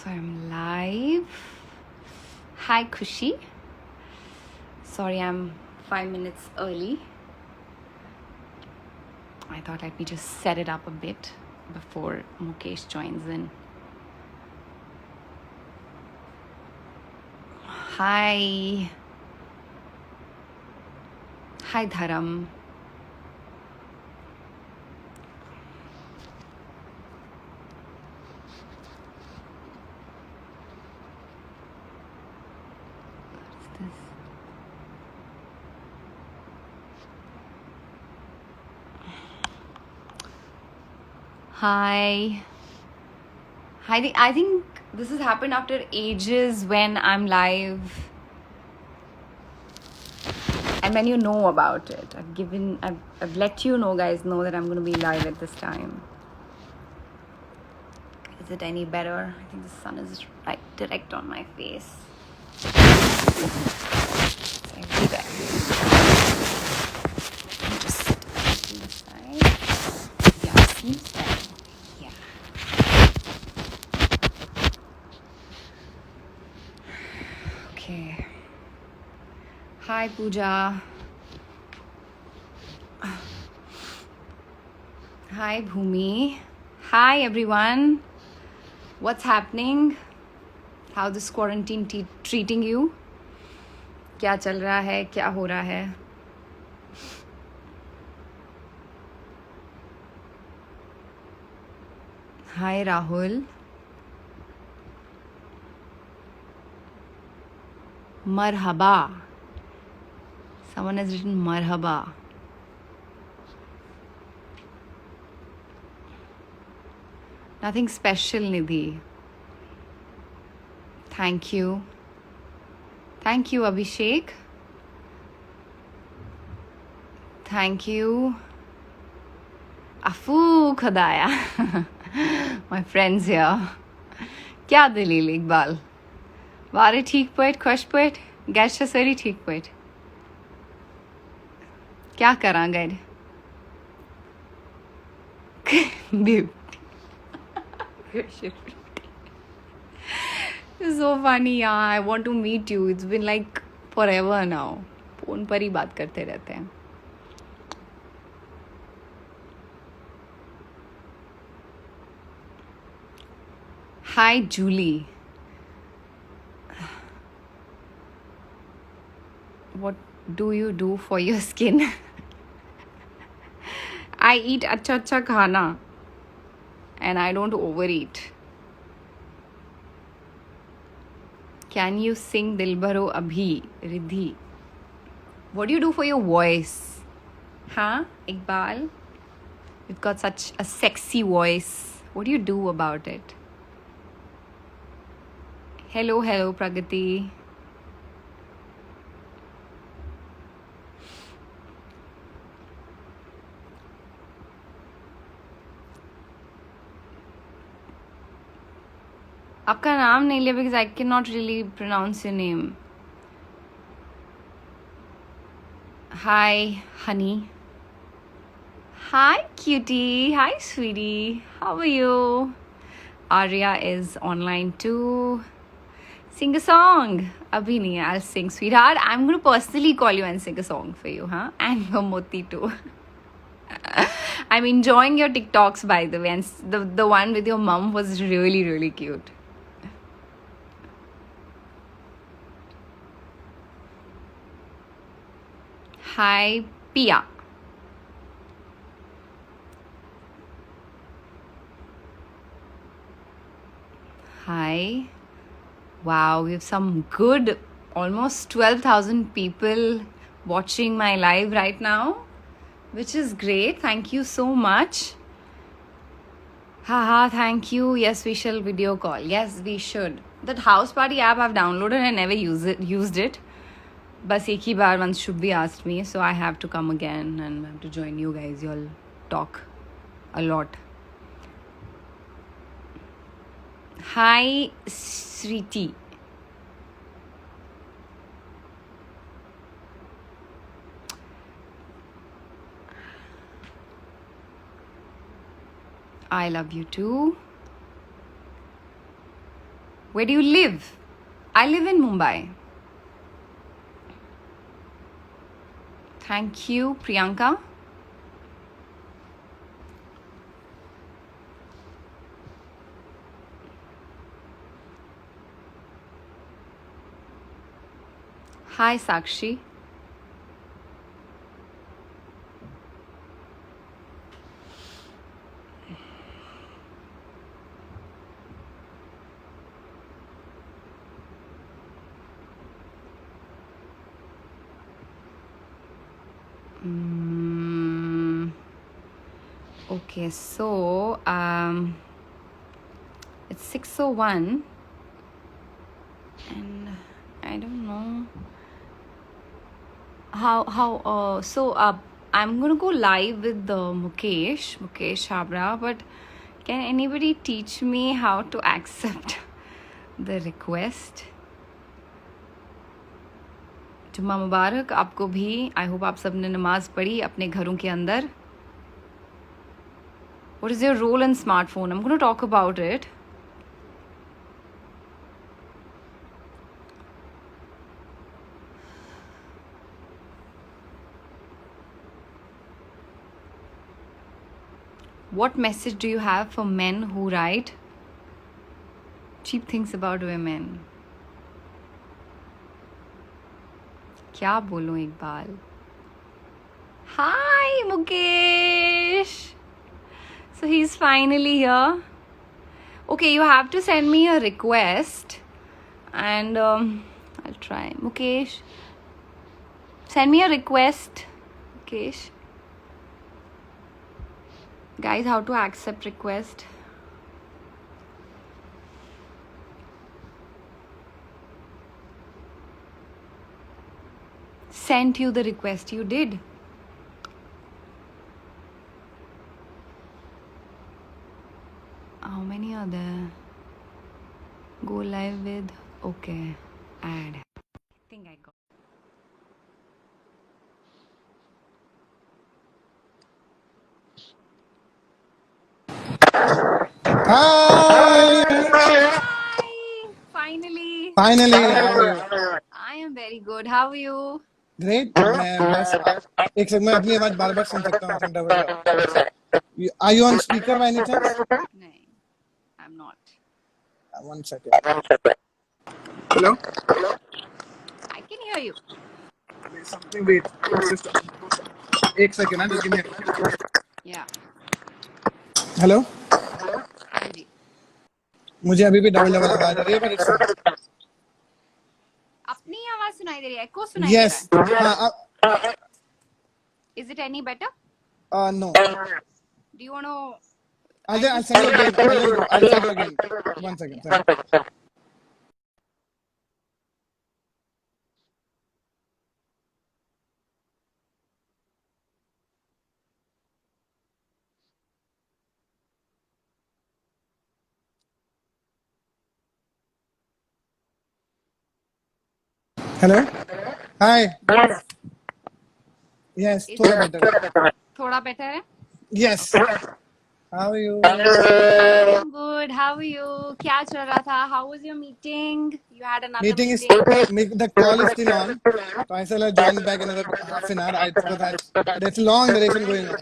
So I'm live. Hi, Kushi. Sorry, I'm 5 minutes early. I thought let me just set it up a bit before Mukesh joins in. Hi. Hi, Dharam. What's this? Hi. I think this has happened after ages when I'm live and when you know about it. I've let you guys know that I'm going to be live at this time. Is it any better? I think the sun is right direct on my face. So everywhere. Let me just sit to the side. Yeah, seems better. Yeah. Okay. Hi, Pooja. Hi, Bhumi. Hi, everyone. What's happening? How this quarantine treating you? क्या चल रहा है? क्या हो रहा है? Hi, Rahul. Marhaba. Someone has written marhaba. Nothing special, Nidhi. Thank you. Thank you, Abhishek. Thank you. Afu Khadaya. My friends here. क्या दलील इकबाल? वारे ठीक पट, खुश पट, गैस सरी ठीक पट. क्या करा गैर? Beauty. It's so funny, yeah. I want to meet you. It's been like forever now. Phone पर ही बात करते रहते हैं. Hi, Julie. What do you do for your skin? I eat अच्छा khana and I don't overeat. Can you sing Dilbaro Abhi, Riddhi? What do you do for your voice? Huh, Iqbal? You've got such a sexy voice. What do you do about it? Hello, Pragati. आपका नाम नहीं लिया because I cannot really pronounce your name. Hi, honey. Hi, cutie. Hi, sweetie. How are you? Arya is online too. Sing a song. Abhi nahi hai, I'll sing, sweetheart. I'm going to personally call you and sing a song for you, huh? And your Moti too. I'm enjoying your TikToks, by the way. And the one with your mom was really, really cute. Hi, Pia. Hi. Wow, we have some good, almost 12,000 people watching my live right now, which is great. Thank you so much. Haha, thank you. Yes, we shall video call. Yes, we should. That house party app I've downloaded and never used it. बस एक ही बार once Shubhi asked me, so I have to come again and I have to join you guys. You'll talk a lot. Hi, Sriti. I love you too. Where do you live? I live in Mumbai. Thank you, Priyanka. Hi, Sakshi. Okay, so it's 6:01 and I don't know how so I'm gonna go live with Mukesh Habra, but can anybody teach me how to accept the request? जुम्मा मुबारक आपको भी. I hope आप सब ने नमाज पढ़ी अपने घरों के अंदर. What is your role in smartphone? I'm going to talk about it. What message do you have for men who write cheap things about women? क्या बोलूं एक बार? Hi, Mukesh. So he's finally here. Okay, you have to send me a request, and I'll try. Mukesh, send me a request. Mukesh. Guys, how to accept request? Sent you the request. You did. How many are there? Go live with. Okay. Add. I think I got. Hi! Hi! Finally! Finally, how are you? I am very good. How are you? Great. मैं बस एक second में अपनी आवाज बार-बार सुन सकता हूँ. I think double. Are you on speaker by any chance? No, I'm not. 1 second. Hello? I can hear you. There's something. Wait. Just एक second. Just give me a second. Yeah. Hello? हाँ जी. मुझे अभी भी double आवाज आ रही है पर it's fine. अपनी आवाज सुनाई दे रही है. Echo सुनाई दे Yes. रहा है. Is it any better? No. Do you want to? I'll send you again. I'll send you again. 1 second. Sorry. Hello? Hi. Yes, थोड़ा better. थोड़ा better है. Yes. How are you? I'm good. How are you? क्या चल रहा था? How was your meeting? You had another Meeting is the call is still on. So I shall join back another half an hour. Because that's long duration going on.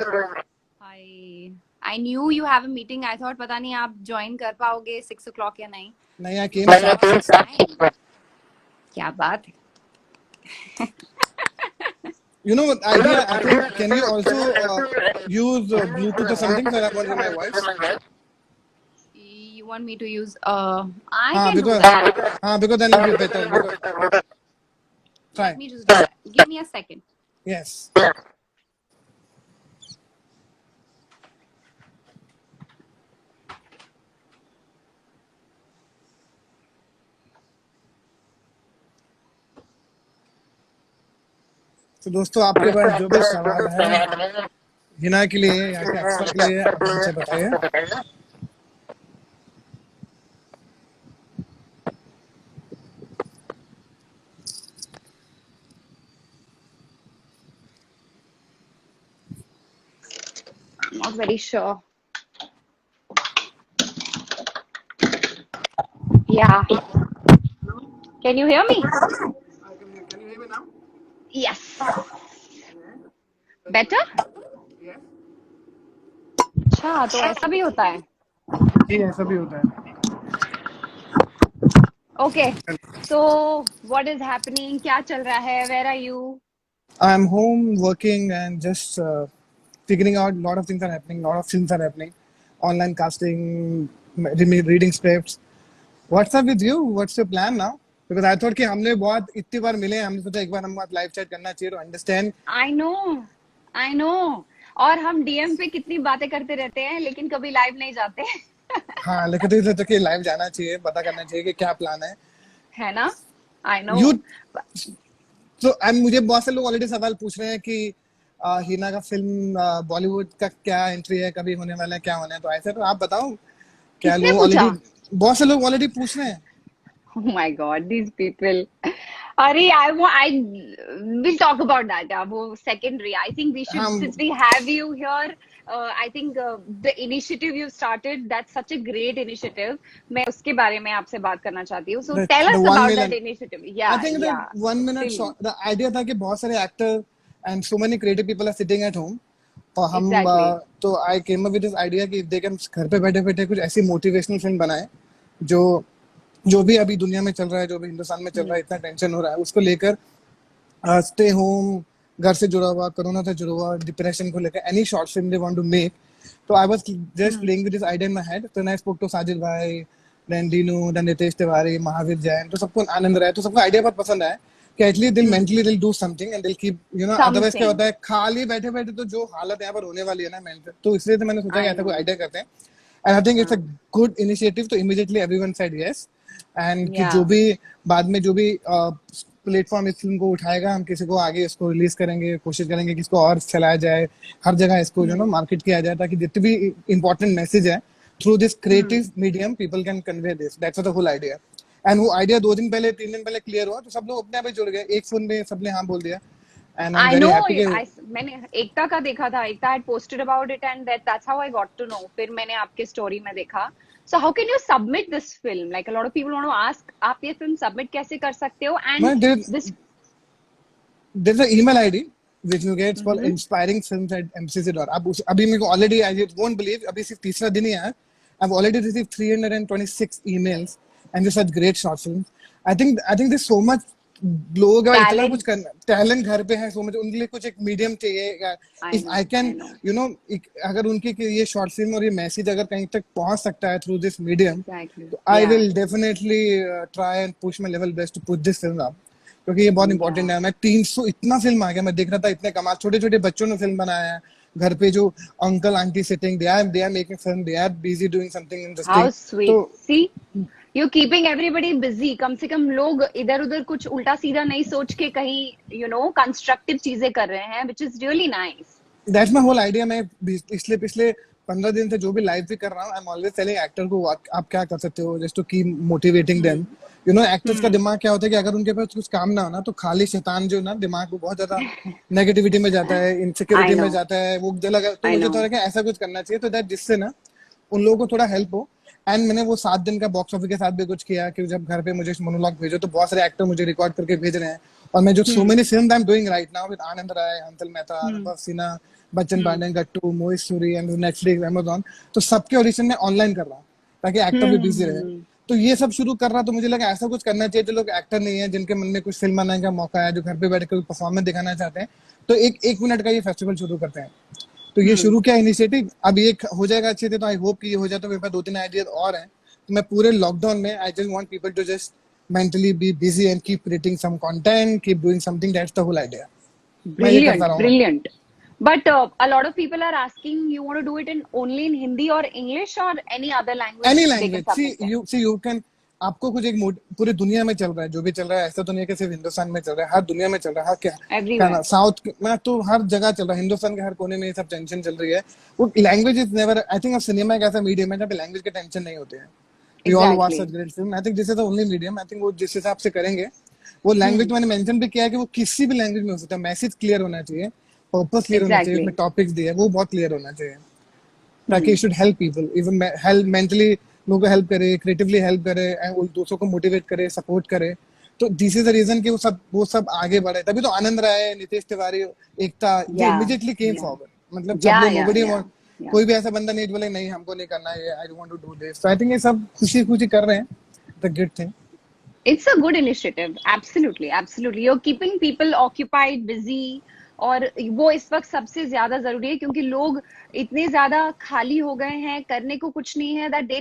I knew you have a meeting. I thought पता नहीं आप join कर पाओगे 6 o'clock या नहीं. नहीं, I came sharp. क्या बात है? You know what idea? I think can you also use Bluetooth or something so that I can hear my voice? You want me to use I can do that. Because then it'll be better. Try. Let me just do that. Give me a second. Yes. तो दोस्तों आपके पास जो भी सवाल है हिना के लिए या कि अक्सर के लिए हमसे बताइए. I'm not very sure. Yeah. Can you hear me? Can you hear me now? Yes. Better? अच्छा, तो ऐसा भी होता है. जी ऐसा भी होता है. Okay. So, what is happening? क्या चल रहा है? Where are you? I'm home working and just figuring out a lot of things are happening. A lot of things are happening. Online casting, reading scripts. What's up with you? What's your plan now? Because I thought कि हमने बहुत इतनी बार मिले हैं, हमने सोचा एक बार हम बात लाइव चैट करना चाहिए to understand. I know. I know. और हम डीएम पे कितनी बातें करते रहते हैं, लेकिन कभी लाइव नहीं जाते. हाँ लेकिन तो ये सोचा कि लाइव जाना चाहिए, पता करना चाहिए कि क्या प्लान है. है ना? I know. You तो मुझे बहुत से लोग ऑलरेडी सवाल पूछ रहे हैं कि हीना का फिल्म बॉलीवुड का क्या एंट्री है, कभी होने वाला है, क्या होना है, तो ऐसे तो आप बताओ. क्या किसने लोग पूछा? ऑलरेडी बहुत से लोग ऑलरेडी पूछ रहे हैं. Oh my God, these people. Ari, we'll talk about that. वो secondary. I think we should, हम since we have you here, I think the initiative you started, that's such a great initiative. मैं उसके बारे में आपसे बात करना चाहती हूँ. So tell the us one about that million. initiative. I Yeah, think the yeah. 1 minute Tell short, me. the idea था कि बहुत सारे actor and so many creative people are sitting at home. और हम Exactly. तो I came up with this idea कि if they can घर पे बैठे बैठे कुछ ऐसी मोटिवेशनल फिल्म बनाए जो जो भी अभी दुनिया में चल रहा है, जो भी हिंदुस्तान में चल रहा है, इतना टेंशन हो रहा है, उसको लेकर स्टे होम, घर से जुड़ा हुआ, कोरोना से जुड़ा हुआ, डिप्रेशन को लेकर any short film they want to make. तो I was just playing with this idea in my head. तो I spoke to Sajid bhai, then Dinu, then Nitesh Tiwari, Mahavir Jain, तो सबको आनंद रहा है, तो सबको आइडिया बहुत पसंद आया कि एटलीस्ट दिल मेंटली दिल डू समथिंग एंड दिल कीप अदरवाइज क्या Something. होता है खाली बैठे बैठे तो जो हालत यहाँ पर होने वाली है ना मेंटल, तो इसलिए तो मैंने सोचा कि I ऐसा कोई know. आइडिया करते हैं. And I think it's a good initiative. तो immediately everyone said yes. And कि जो Yeah. भी बाद में जो भी प्लेटफॉर्म इस फिल्म को उठाएगा, हम किसी को आगे इसको रिलीज करेंगे, कोशिश करेंगे कि इसको और चलाया जाए, हर जगह इसको मार्केट किया जाए, ताकि जितने भी इंपॉर्टेंट मैसेज है through this creative medium people can convey this. That's the whole idea. And वो आइडिया 2 दिन पहले 3 दिन पहले क्लियर हुआ, तो सब लोग अपने आप ही जुड़ गए, एक फोन में सबने हाँ बोल दिया. And I am I very know. Happy कि मैंने एकता का देखा था. एकता had posted about it and that's how I got to know. फिर मैंने आपके स्टोरी में देखा. So how can you submit this film? Like a lot of people want to ask, आप ये फिल्म सबमिट कैसे कर सकते हो? मैं And this. there's an email ID which you get. It's called inspiringfilms@mcc. आप अभी मेरे को ऑलरेडी आई won't believe अभी सिर्फ तीसरा दिन ही है. I've already received 326 emails and just such great short films. I think there's so much लोगों का इतना कुछ Talent. करना, टैलेंट घर पे है so much, उनके लिए कुछ एक मीडियम चाहिए. I if know. I can I know. अगर उनके ये शॉर्ट फिल्म और ये मैसेज अगर कहीं तक पहुंच सकता है थ्रू दिस मीडियम, Exactly. तो I Yeah. Will definitely try and push my level best to put this film up. क्योंकि ये बहुत इंपॉर्टेंट Yeah. है. मैं 300 इतना फिल्म आ गया, मैं देख रहा था इतने कमाल छोटे छोटे बच्चों ने फिल्म बनाया है. घर पे जो uncle aunty sitting, they are making film, they are busy doing something How interesting. तो sweet. See, you're keeping everybody busy. कम से कम लोग इधर उधर कुछ उल्टा सीधा नहीं सोच के कहीं कंस्ट्रक्टिव चीजें कर रहे हैं, which is really nice. That's my whole idea. मैं पिछले पिछले 15 दिन से जो भी लाइव भी कर रहा हूँ, I am always telling actor को आप क्या कर सकते हो just to keep motivating them. Actors का दिमाग क्या होता है कि अगर उनके पास कुछ काम ना हो ना, तो खाली शैतान जो ना दिमाग को बहुत ज्यादा नेगेटिविटी में जाता है, I इनसिक्योरिटी में know. जाता है, वो लगा. तो I मुझे know. थोड़ा क्या ऐसा कुछ करना चाहिए तो दैट जिससे ना उन लोगों को थोड़ा हेल्प हो. एंड मैंने वो 7 दिन का बॉक्स ऑफिस के साथ भी कुछ किया कि जब घर पे मुझे मोनोलॉग भेजो, तो बहुत सारे एक्टर मुझे रिकॉर्ड करके भेज रहे हैं. और मैं जो so many film I am doing right now with Anand Rai, Hansal Mehta, Anubhav Sinha, Bachchan Pandey, Gattu, Mohit Suri and Netflix, Amazon, तो सबके ऑडिशन में ऑनलाइन कर रहा हूँ ताकि एक्टर भी बिजी रहे. तो ये सब शुरू कर रहा, तो मुझे लगा ऐसा कुछ करना चाहिए जो लोग एक्टर नहीं है, जिनके मन में कुछ फिल्म बनाने का मौका है, जो घर पे बैठ कर परफॉर्मेंस दिखाना चाहते हैं, तो एक मिनट का ये फेस्टिवल शुरू करते हैं. तो ये शुरू किया इनिशिएटिव. अब ये हो जाएगा अच्छे से, तो आई होप कि ये हो जाए. तो मेरे पास 2-3 आइडियाज और हैं. तो मैं पूरे लॉकडाउन में I just want people to just mentally be busy and keep creating some content, keep doing something. That's the whole idea. मैं ये करता Brilliant, रहूंगा. brilliant. But a lot of people are asking, you want to do it in only in Hindi or English or any other language Any they can language. submit it. You can. आपको कुछ एक पूरी दुनिया में चल रहा है, जो भी चल रहा है, ऐसा तो नहीं है कि सिर्फ हिंदुस्तान में चल रहा है, हर दुनिया में चल रहा है. हर क्या ना Everywhere. साउथ में तो हर जगह चल रहा है. हिंदुस्तान के हर कोने में ये सब टेंशन चल रही है. वो language is never, I think cinema एक ऐसा मीडियम है जहाँ पे लैंग्वेज के टेंशन नहीं होते हैं. We all watch such Exactly. great film. I think this is the only medium. I think वो जिस हिसाब से करेंगे, वो लैंग्वेज मैंने मेंशन भी किया है कि वो किसी भी लैंग्वेज में हो सकता है. मैसेज क्लियर होना चाहिए, पर्पस क्लियर होना चाहिए, उसमें Exactly. टॉपिक्स दिए हैं वो बहुत क्लियर होना चाहिए, ताकि it should help people, even help mentally लोगों को हेल्प करे, क्रिएटिवली हेल्प करे, and दूसरों को मोटिवेट करे, सपोर्ट करे। तो दिस इज द रीजन कि वो सब आगे बढ़े। तभी तो आनंद राय, नितेश तिवारी, एकता, दे Yeah, इमीडिएटली केम yeah, फॉरवर्ड। मतलब जब yeah, लोग yeah, nobody yeah, want, yeah. कोई भी ऐसा बंदा नहीं बोले नहीं हमको नहीं करना है, I don't want to do this. तो आई थिंक ये सब खुशी खुशी कर रहे हैं, the good thing. It's a good initiative. Absolutely, absolutely. You're keeping people occupied, busy. और वो इस वक्त सबसे ज्यादा जरूरी है क्योंकि लोग इतने ज्यादा खाली हो गए हैं, करने को कुछ नहीं है, that they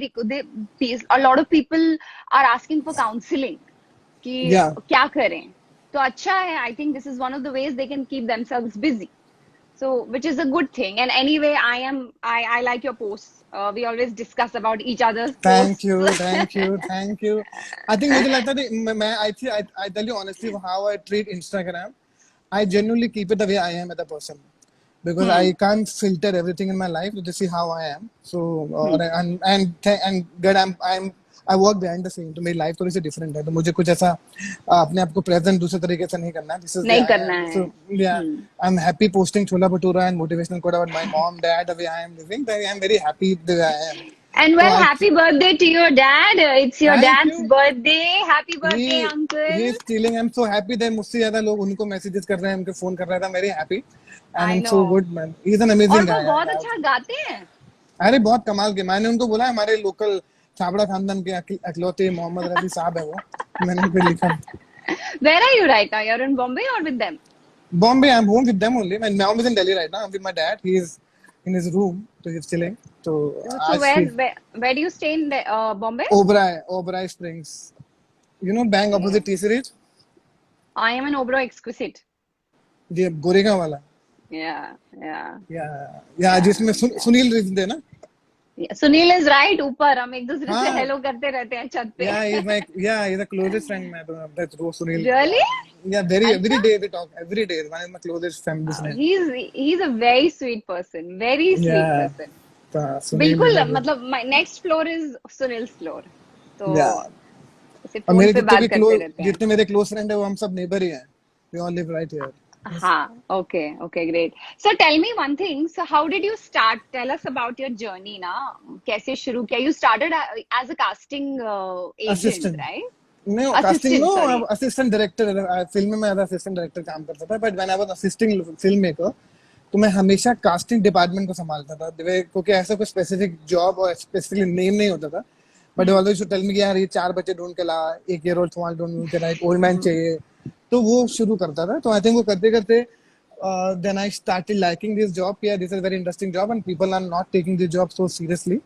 a lot of people are asking for counseling कि या क्या करें। तो अच्छा है, I think this is one of the ways they can keep themselves busy. So, which is a good thing. And anyway, I like your posts. We always discuss about each other's thank posts. You, thank you, thank you. I think मुझे लगता है कि मैं I tell you honestly how I treat Instagram. I genuinely keep it the way I am as a person because I Hmm. can't filter everything in my life to see how I am. So Hmm. and good I work behind the scene तो मेरी life थोड़ी सी different है। तो मुझे कुछ ऐसा अपने आप को प्रेजेंट दूसरे तरीके से नहीं करना। This is the नहीं I करना am. है। So yeah, Hmm. I'm happy posting chola bhatura and motivational quote about my mom, dad, the way I am living. I'm very happy the way I am. And So well, happy birthday to your dad. It's your thank dad's you। birthday. Happy birthday, He uncle. is stealing. I'm so happy that मुझसे ज्यादा लोग उनको messages कर रहे हैं, उनको phone कर रहा था। I'm very happy and I I'm so know. good man. He's an और amazing वो guy बहुत यार। अच्छा गाते हैं। अरे बहुत कमाल के। मैंने उनको बोला हमारे लोकल छाबड़ा खानदान के अकलौते मोहम्मद रफी साहब है वो। मैंने उनको लिखा Where are you right now? You're in Bombay or with them? Bombay। I'm home with them only। My mom is in Delhi right now। I'm with my dad। He is in his room, so he's chilling। तो So आज फिर where do you stay in Bombay? Oberoi Springs, you know, bang Yeah. opposite T Series, I am an Oberoi exquisite. ये गोरेगांव वाला। Yeah, yeah, या yeah, जिसमें yeah. Sunil रहते हैं ना। Yeah. Sunil is right. ऊपर हम एक दूसरे से हाँ, हेलो करते रहते हैं छत पे। yeah, he's the closest friend मैं तो that's वो Sunil. Really? Yeah, very every अच्छा? day we talk every day। one of my closest family friend। He's a very sweet person. Very sweet Yeah, person. Sunil is बिल्कुल a good। मतलब my next floor is Sunil's floor. तो Yeah, ऐसे और phone मेरे पे बात करते रहते हैं। जितने मेरे क्लोज फ्रेंड है वो हम सब नेबर ही हैं। We all live right here। हाँ, okay, okay, great. So tell me one thing. So how did you start? Tell us about your journey ना। कैसे शुरू किया? You started as a casting agent, assistant right? नहीं, casting no, Assistant, sorry. Assistant director film में as assistant director काम करता था। But when I was assisting film maker तो मैं हमेशा कास्टिंग डिपार्टमेंट को संभालता था। क्योंकि ऐसा कोई स्पेसिफिक जॉब और स्पेसिफिक नेम नहीं होता था। But Hmm. Always tell me यार ये 4 बच्चे ढूंढ के ला, 1 ईयर ओल्ड स्मॉल ढूंढ के ला, एक ओल्ड मैन चाहिए। तो वो शुरू करता था। तो आई थिंक वो करते करते then I started liking this job। Yeah, this is a very interesting job and people are not taking this job so seriously।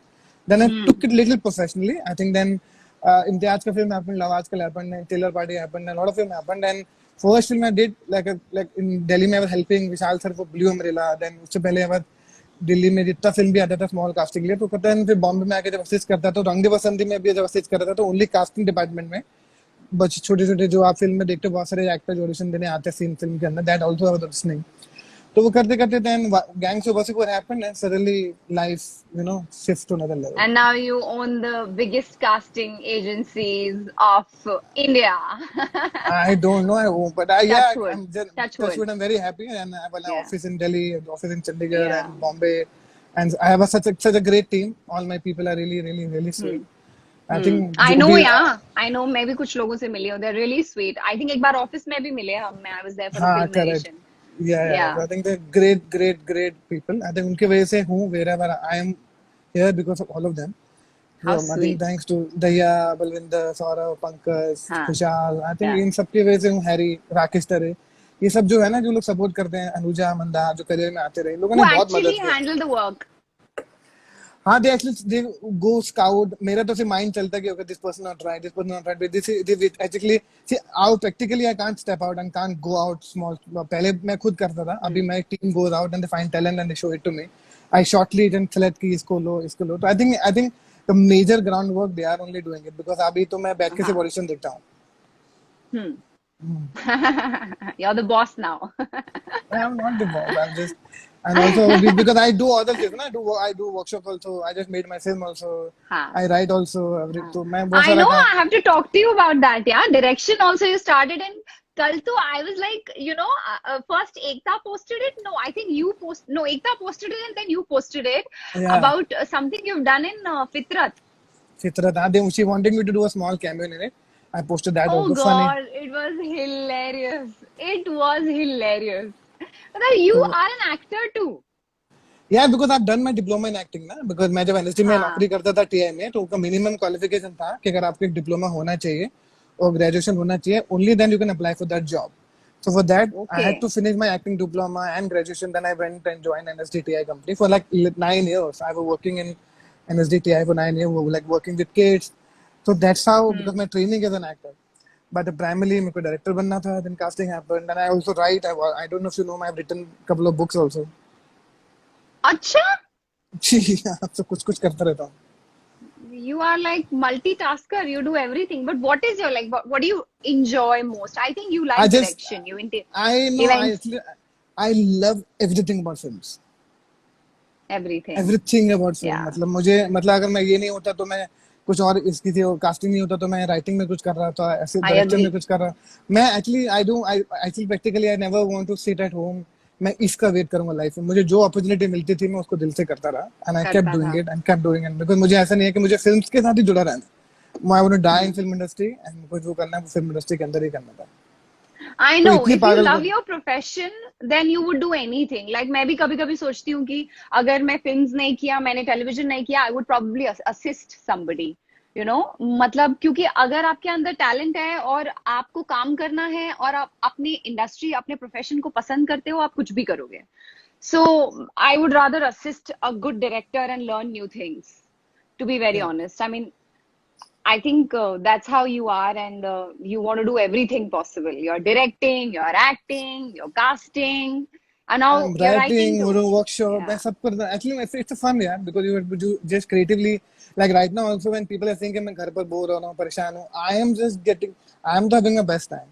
Then I took Hmm. it little professionally। I think then Imtiaz ka film happened, Lawaz ka happened, and Taylor Party happened, and a lot of film happened। And first film I did like in Delhi में I was helping Vishal sir for Blue Umbrella। Then उससे पहले I was Delhi में जितना film भी आता था small casting के लिए तो करता है। फिर बॉम्बे में आके जब असिस्ट करता था तो रंग दे बसंती में भी जब असिस्ट करता था तो ओनली कास्टिंग डिपार्टमेंट में बच्चे छोटे छोटे जो आप फिल्म में देखते हो बहुत सारे एक्टर ऑडिशन देने आते हैं सीन फिल्म के अंदर। That also I was auditioning. तो वो करते करते then Gangs of Wasseypur happened and suddenly life shift to another level. And now you own the biggest casting agencies of India. I don't know, I won't, but Touch yeah, wood. I'm just Touch touch wood. wood, I'm very happy, and I have an Yeah. office in Delhi, an office in Chandigarh, Yeah. and Bombay, and I have such a great team. All my people are really, really, really sweet। I think I जो know भी यार, I know मैं भी कुछ लोगों से मिली हूँ, they're really sweet। I think एक बार ऑफिस में भी मिले हम, I was there for the हाँ film correct। narration। Yeah, so Yeah, I think they're great, great, great people। I think उनके वजह से हूँ wherever I am here because of all of them। how So I think sweet। thanks to Daya, Balwinder, Saurav, Pankaj, हाँ, Khushal, I think yeah। इन सब की वजह से हूँ। हैरी, राकेश तरे, ये सब जो है ना जो लोग सपोर्ट करते हैं, अनुजा, मंदा जो करियर में आते रहे, इन लोगों Who ने बहुत actually मदद किया। handle the work? हाँ, they actually they go scout. मेरा तो सिर्फ माइंड चलता है कि okay this person not right, this person not right, but this actually see out practically I can't step out and can't go out small. पहले मैं खुद करता था, अभी मैं team goes out and they find talent and they show it to me. I shortly and select कि इसको लो। तो I think the major ground work they are only doing it because अभी तो मैं बैठ के सिर्फ हाँ। ऑडिशन देखता हूँ। You're the boss now। I'm not the boss। I'm just and also because I do other things ना, I do workshop also। I just made my film also। हाँ, I write also every हाँ। तो मैं बहुत I सारा know, काम। I have to talk to you about that, yeah। Direction also you started in कल तो I was like, first Ekta posted it. No, I think Ekta posted it and then you posted it Yeah, about something you've done in Fitrat। Fitrata. She wanted me to do a small cameo in it. I posted that Oh also. Funny. God, it was hilarious. It was hilarious. But you So, are an actor too. yeah, because I've done my diploma in acting ना, because मैं जब industry में हाँ. नौकरी करता था TI में, तो उसका मिनिमम क्वालिफिकेशन था कि अगर आपको एक डिप्लोमा होना चाहिए और ग्रेजुएशन होना चाहिए, only then you can apply for that job. So for that, I had Okay. to finish my acting diploma and graduation. Then I went and joined NSDTI company for like 9 years. I was working in NSDTI for 9 years, like working with kids. So that's how, because Hmm. my training is an actor. But primarily, मेरे को director बनना था. Then casting happened. Then I also write. I don't know if you know, I've written a couple of books also. अच्छा. जी हाँ, तो कुछ कुछ करता रहता हूँ. You are like multitasker. You do everything. But what is your like? What do you enjoy most? I think you I like just direction. You into I know I events, actually I love everything about films. everything. Everything about film. Yeah. मतलब मुझे, मतलब अगर मैं ये नहीं होता तो मैं कुछ और, इसकी थी कास्टिंग नहीं होता तो मैं राइटिंग में कुछ कर रहा था, ऐसे I डायरेक्शन में agree. कुछ कर रहा. मैं actually I actually practically I never want to sit at home. मैं इसका वेट करूंगा लाइफ में. मुझे जो अपॉर्चुनिटी मिलती थी मैं उसको दिल से करता रहा, एंड आई केप्ट करता डूइंग था. It and kept doing it, because मुझे ऐसा नहीं है कि मुझे फिल्म्स के साथ ही जुड़ा रहना है. I want to die in Hmm. Film industry, and मुझे जो करना है वो फिल्म इंडस्ट्री के अंदर ही करना था. I तो know. इतनी If you पागल love कर. your profession, then you would do anything. Like मैं भी कभी-कभी सोचती हूँ कि अगर मैं फिल्म्स नहीं किया, मैंने टेलीविजन नहीं किया, I would probably assist somebody. You know, मतलब क्योंकि अगर आपके अंदर टैलेंट है और आपको काम करना है और आप अपनी इंडस्ट्री, अपने प्रोफेशन को पसंद करते हो, आप कुछ भी करोगे. So I would rather assist a good director and learn new things. To be very Yeah. honest, I mean, I think that's how you are, and you want to do everything possible. You're directing, you're acting, you're casting, and now I'm you're writing writing, too. workshop, Yeah. मैं सब करता. Actually, it's a fun, yeah, because you do just creatively. Like right now, also when people are thinking मैं घर पर bore हो रहा हूँ, परेशान हूँ, I'm having a best time.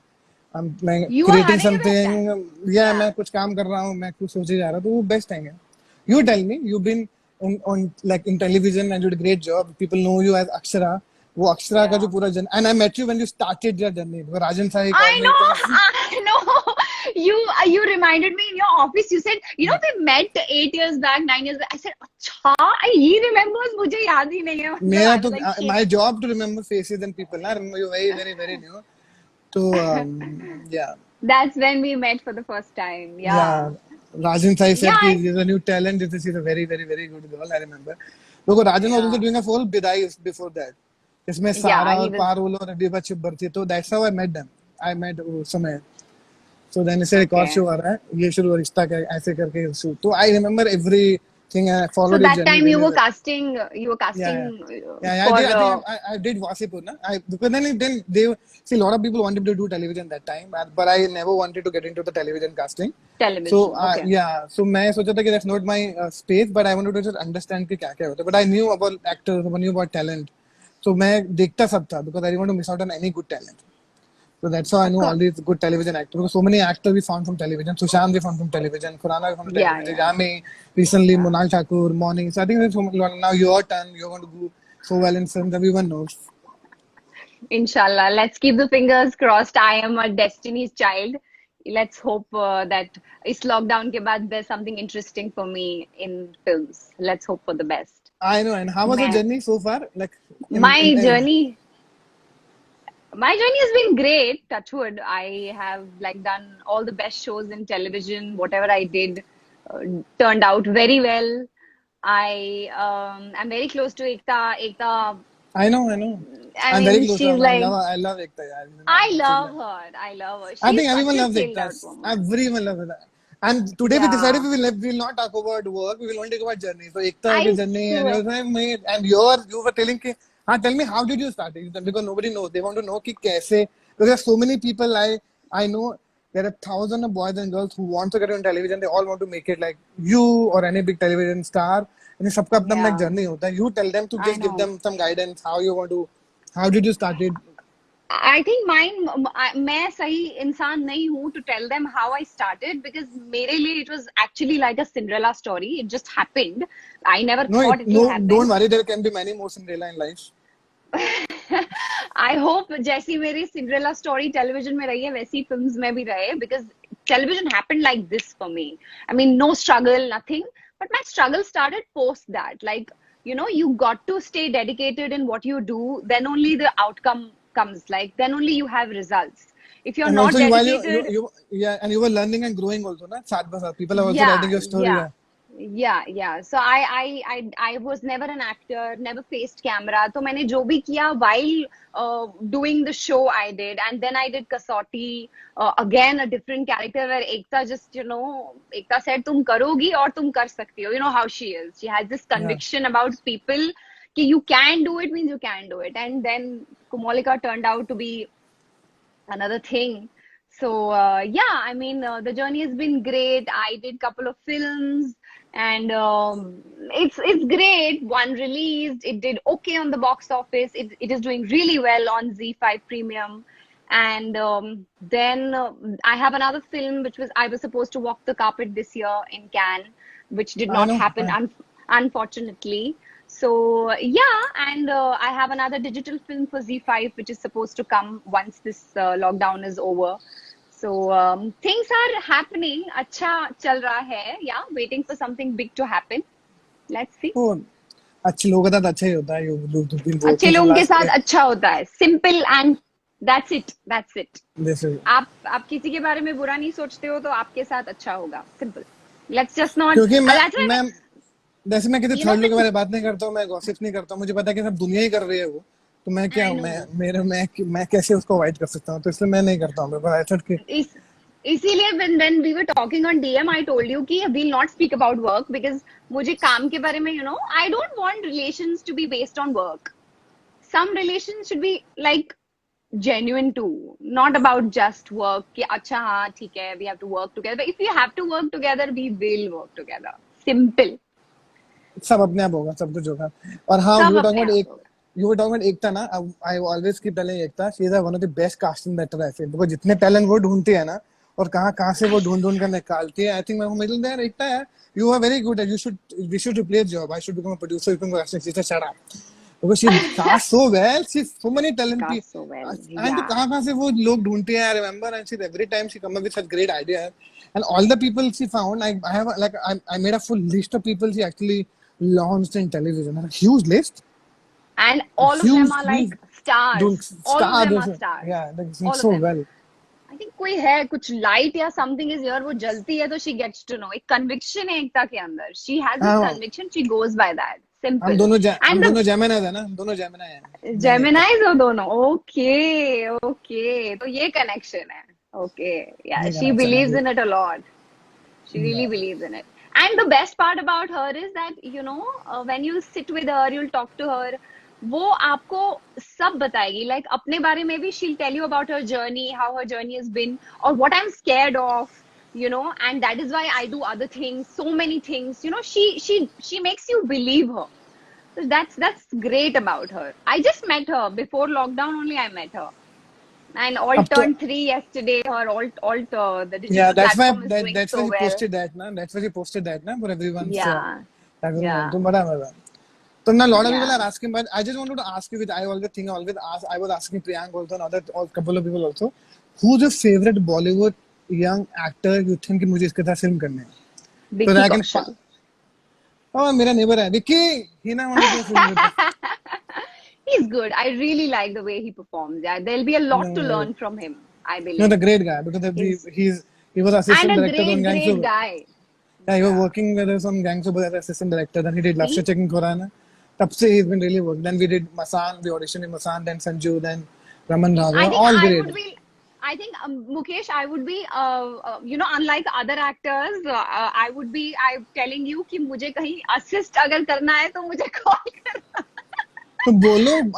मैं You are creating having the best something, time. yeah, Yeah. मैं कुछ काम कर रहा हूँ, मैं कुछ सोचे जा रहा हूँ, तो वो best time है. You tell me, you've been on like in television and you did a great job. People know you as Akshara. वो अक्षरा का जो Yeah. पूरा जन, and I met you when you started your journey. Rajan Sai called I me. know, I know. You reminded me in your office. You said, you know, we met 8 years back, 9 years back. I said, अच्छा, he remembers. मुझे याद ही नहीं है. मतलब मेरा I was तो like, shit. my job to remember faces and people ना, remember you very new. तो yeah. That's when we met for the first time. Yeah, Yeah. Rajan Sai Yeah. said कि there's a new talent. This is a very good girl. I remember. Because Rajan was also Yeah. doing a full Bidai before that. इसमें Yeah. सारा He और was. Parul और अदिबा चिब्बर थी. तो that's how I met them. I met उस समय. So then इसे एक और Okay. शो आ रहा है. ये शुरू रिश्ता का ऐसे करके shoot. तो I remember everything. I So followed his that journey time very well. you were Yeah, casting yeah. for I did Wasipur, na. Because then they see a lot of people wanted to do television that time, but I never wanted to get into the television casting. So television. Okay. yeah, so मैं सोचा था कि that's not my space, but I wanted to just understand कि क्या क्या होता है. But I knew about actors, I knew about talent. So मैं देखता सब था because I didn't want to miss out on any good talent. So that's how I Of know all course. these good television actors. Because so many actors we found from television. Sushant we found from television. Khurana we found from Yeah, television. yeah, Yami, recently yeah. Monal Thakur, Morning. So I think now your turn. You're going to do so well in films. Everyone knows. Inshallah. Let's keep the fingers crossed. I am a Destiny's child. Let's hope that इस lockdown के बाद there's something interesting for me in films. Let's hope for the best. I know. And how was the मैं, journey so far? Like my journey my journey has been great. Touchwood. I have like done all the best shows in television. Whatever I did uh, turned out very well. I'm very close to Ekta. Ekta, I know, I know. I I'm very mean, close to she's her. like, I love Ekta. Yeah. I She's love like, her. I love her. I She's think such everyone a loves chilled Ekta. out woman. Everyone loves Ekta. And today we decided Yeah, we will not talk about work. We will only talk about journey. So Ekta's I journey and swear. yours, mate, and you were telling कि, tell me how did you start it? Because nobody knows. They want to know कि कैसे. Because there are so many people I know. There are thousands of boys and girls who want to get on television. They all want to make it like you or any big television star. And सबका अपना अपना एक Yeah, journey होता है. You tell them to I just give know. them some guidance. How you want to. How did you start it? I think mine, मैं सही इंसान नहीं हूँ to tell them how I started because मेरे लिए it was actually like a Cinderella story. It just happened. I never No, thought it will no, happen. don't worry. There can be many more Cinderella in life. I hope जैसी मेरी Cinderella story television में रही है वैसी films में भी रहे because television happened like this for me. I mean, no struggle, nothing. But my struggle started post that. Like you know, you got to stay dedicated in what you do. Then only the outcome comes. Like then only you have results. If you're And not also, while dedicated, yeah, and you were learning and growing also, na? साथ by साथ. People are also yeah, writing your story. yeah. Yeah. Yeah. So I was never an actor, never faced camera. तो मैंने जो भी किया while doing the show I did, and then I did Kasauti, again a different character where Ekta just, you know, Ekta said तुम करोगी और तुम कर सकती हो. You know how she is. She has this Yeah. conviction about people कि you can do it means you can do it. And then Kumolika turned out to be another thing. So yeah, I mean the journey has been great. I did couple of films, and it's great. One released, it did okay on the box office. It is doing really well on Z5 Premium. And then I have another film which was I was supposed to walk the carpet this year in Cannes, which did I not know. happen unfortunately. So yeah, and I have another digital film for Z5 which is supposed to come once this lockdown is over. So things are happening. अच्छा चल रहा है. Yeah, waiting for something big to happen. Let's see. Oh, अच्छे लोगों का साथ अच्छा ही होता है. You've been अच्छे working for लोगों के last साथ अच्छा होता है. Simple and that's it. That's it. this is आप किसी के बारे में बुरा नहीं सोचते हो तो आपके साथ अच्छा होगा. Simple. Let's just not. क्योंकि That's why मैं जैसे मैं किसी you know थर्ड लोग के when बारे में बात नहीं करता हूँ, मैं गॉसिप नहीं करता हूँ, मुझे पता है कि सब दुनिया ही कर रही है वो, तो मैं क्या I मैं know. मेरे मैं कैसे उसको अवॉइड कर सकता हूँ, तो इसलिए मैं नहीं करता हूँ. पर आई थॉट कि इस इसीलिए when we were talking on DM I told you कि we'll not speak about work because मुझे काम के बारे में, you know, I don't want relations to be based on work. Some relations should be like genuine too, not about just work कि अच्छा हाँ ठीक है we have to work together. But if we have to work together, we will work together. Simple. सब अपने आप होगा, सब कुछ होगा. और हाँ, सब अपने आप होगा. you were talking about एकता ना. I always keep telling Ekta she is one of the best casting director I feel, because जितने टैलेंट वो ढूंढती है ना, और कहाँ से वो ढूंढ कर निकालती है. I think मैं मिडिल देयर एकता है. You are very good at. We should replace job. I should become a producer. You can go casting. She said shut up. Because she casts so well. She's so many talent. Cast so well. And तो Yeah. कहाँ से वो लोग ढूंढते हैं. I remember, and she every time she come up with such great ideas. And all the people she found, I have like I made a full list of people she actually launched in television. A huge list. And A all of them are huge like stars. doing All of star. them are stars. Yeah, like sing All of so them. well. I think कोई है कुछ light या something is here वो जलती है तो she gets to know. एक conviction है एकता के अंदर. She has this हाँ, conviction. She goes by that. हम Simple. दोनों And the Gemini है ना, हम दोनों Gemini हैं. मैं नहीं एकता. Geminis हो दोनों. Okay. तो ये connection है. Okay. Yeah, ये she connection believes है. in it a lot. She really Yeah. believes in it. And the best part about her is that, you know, when you sit with her, you'll talk to her, वो आपको सब बताएगी. Like अपने बारे में भी she'll tell you about her journey, how her journey has been, or what I'm scared of, you know, and that is why I do other things, so many things. You know, she makes you believe her. So that's great about her. I just met her before lockdown only. I met her. And अब Alt तो turned 3 yesterday. Her Alt the yeah, digital platform is doing that's why so he well. posted that ना. That's why he posted that ना for everyone's Yeah, everyone. yeah, तो बड़ा मजा. So now a lot of people yeah. are asking, but I just wanted to ask you, which I always think I always ask. I was asking Priyank also, and a couple of people also. Who's your favorite Bollywood young actor you think कि मुझे इसके साथ film करने हैं? So Vicky that I can. Kaushal. Oh, मेरा neighbor है Vicky. He ना wanted to do a film with us. He's good. I really like the way he performs. Yeah, there'll be a lot to No, learn from him, I no, the believe. great guy, because He's he was and assistant a director on great Gangster. guy. Yeah, he was Yeah. working with us on Gangster as assistant director. Then he did Love See? Checking Khorana. तब से he's been really working. Then we did Masan, we auditioned in Masan, then Sanju, then Raman I Raghav, think all I great. would be. I think Mukesh, I would be. You know, unlike other actors, I would be. I'm telling you कि मुझे कहीं assist अगर करना है तो मुझे call करना. तो